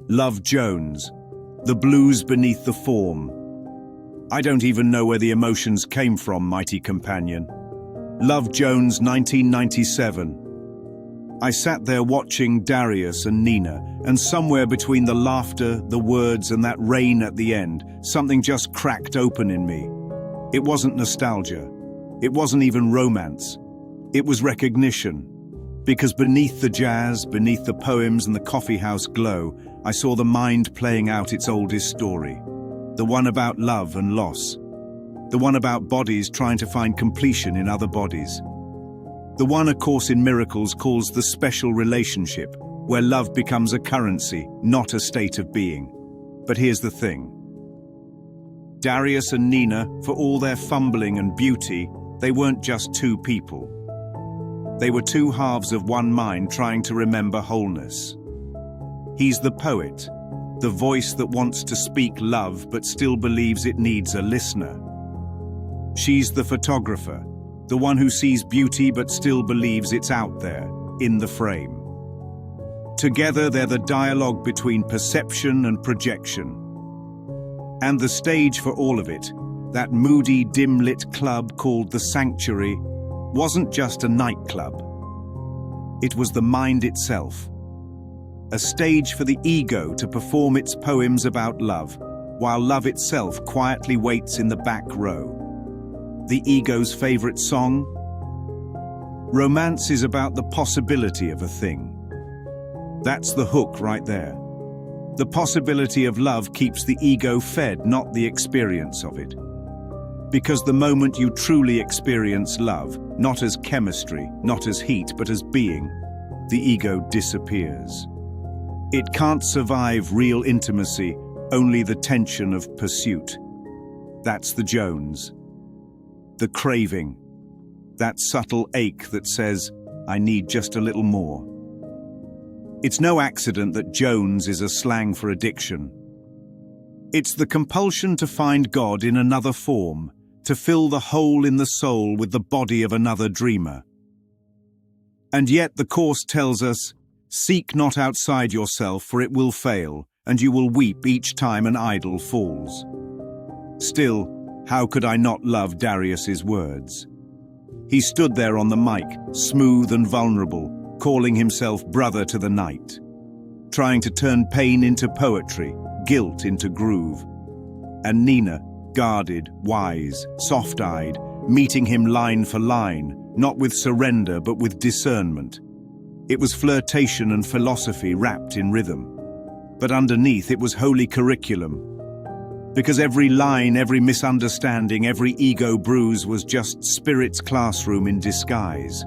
Love Jones, The Blues Beneath the Form. I don't even know where the emotions came from, mighty companion. Love Jones, 1997. I sat there watching Darius and Nina, and somewhere between the laughter, the words, and that rain at the end, something just cracked open in me. It wasn't nostalgia. It wasn't even romance. It was recognition. Because beneath the jazz, beneath the poems and the coffeehouse glow, I saw the mind playing out its oldest story. The one about love and loss. The one about bodies trying to find completion in other bodies. The one A Course in Miracles calls the special relationship, where love becomes a currency, not a state of being. But here's the thing. Darius and Nina, for all their fumbling and beauty, they weren't just two people. They were two halves of one mind trying to remember wholeness. He's the poet, the voice that wants to speak love but still believes it needs a listener. She's the photographer, the one who sees beauty but still believes it's out there, in the frame. Together they're the dialogue between perception and projection. And the stage for all of it, that moody, dim-lit club called The Sanctuary, wasn't just a nightclub. It was the mind itself. A stage for the ego to perform its poems about love, while love itself quietly waits in the back row. The ego's favorite song? Romance is about the possibility of a thing. That's the hook right there. The possibility of love keeps the ego fed, not the experience of it. Because the moment you truly experience love, not as chemistry, not as heat, but as being, the ego disappears. It can't survive real intimacy, only the tension of pursuit. That's the Jones. The craving, that subtle ache that says, I need just a little more. It's no accident that Jones is a slang for addiction. It's the compulsion to find God in another form, to fill the hole in the soul with the body of another dreamer. And yet the Course tells us, seek not outside yourself, for it will fail, and you will weep each time an idol falls. Still, how could I not love Darius's words? He stood there on the mic, smooth and vulnerable, calling himself brother to the night, trying to turn pain into poetry, guilt into groove. And Nina, guarded, wise, soft-eyed, meeting him line for line, not with surrender but with discernment. It was flirtation and philosophy wrapped in rhythm. But underneath it was holy curriculum. Because every line, every misunderstanding, every ego bruise was just spirit's classroom in disguise.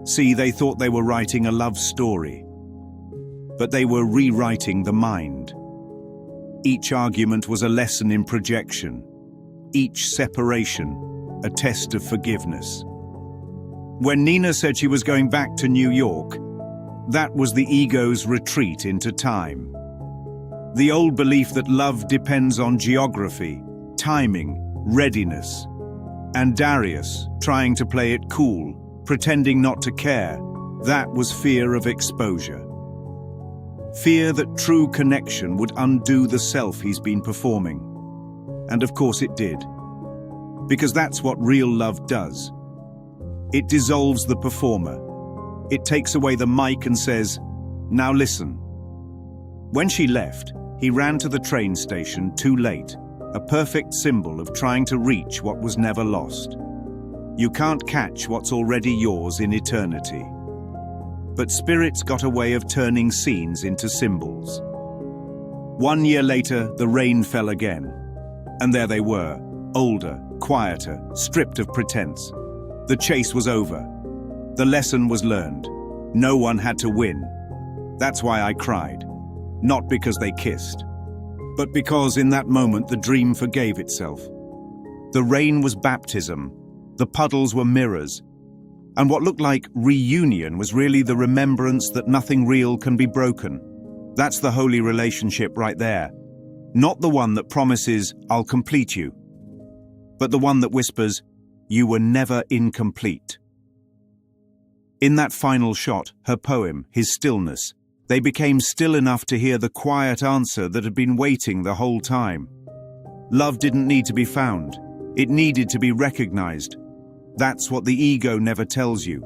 See, they thought they were writing a love story. But they were rewriting the mind. Each argument was a lesson in projection. Each separation, a test of forgiveness. When Nina said she was going back to New York, that was the ego's retreat into time. The old belief that love depends on geography, timing, readiness. And Darius, trying to play it cool, pretending not to care, that was fear of exposure. Fear that true connection would undo the self he's been performing. And of course it did. Because that's what real love does. It dissolves the performer. It takes away the mic and says, now listen. When she left, he ran to the train station too late, a perfect symbol of trying to reach what was never lost. You can't catch what's already yours in eternity. But spirit's got a way of turning scenes into symbols. 1 year later, the rain fell again. And there they were, older, quieter, stripped of pretense. The chase was over. The lesson was learned. No one had to win. That's why I cried. Not because they kissed, but because in that moment the dream forgave itself. The rain was baptism, the puddles were mirrors, and what looked like reunion was really the remembrance that nothing real can be broken. That's the holy relationship right there. Not the one that promises, I'll complete you, but the one that whispers, you were never incomplete. In that final shot, her poem, his stillness, They became still enough to hear the quiet answer that had been waiting the whole time. Love didn't need to be found. It needed to be recognized. That's what the ego never tells you.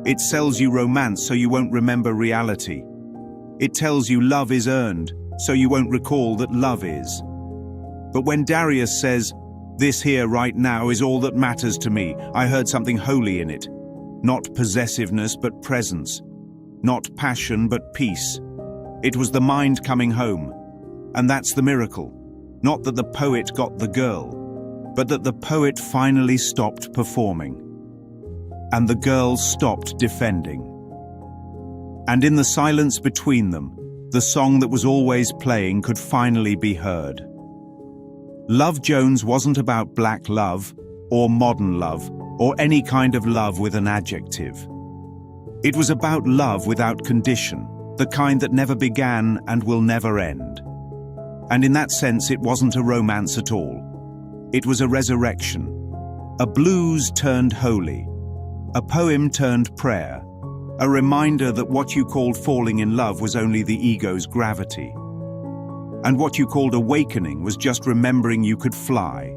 It sells you romance so you won't remember reality. It tells you love is earned so you won't recall that love is. But when Darius says, "This here right now is all that matters to me," I heard something holy in it. Not possessiveness but presence. Not passion but peace. It was the mind coming home. And that's the miracle. Not that the poet got the girl, but that the poet finally stopped performing. And the girl stopped defending. And in the silence between them, the song that was always playing could finally be heard. Love Jones wasn't about black love, or modern love, or any kind of love with an adjective. It was about love without condition, the kind that never began and will never end. And in that sense, it wasn't a romance at all. It was a resurrection. A blues turned holy. A poem turned prayer. A reminder that what you called falling in love was only the ego's gravity. And what you called awakening was just remembering you could fly.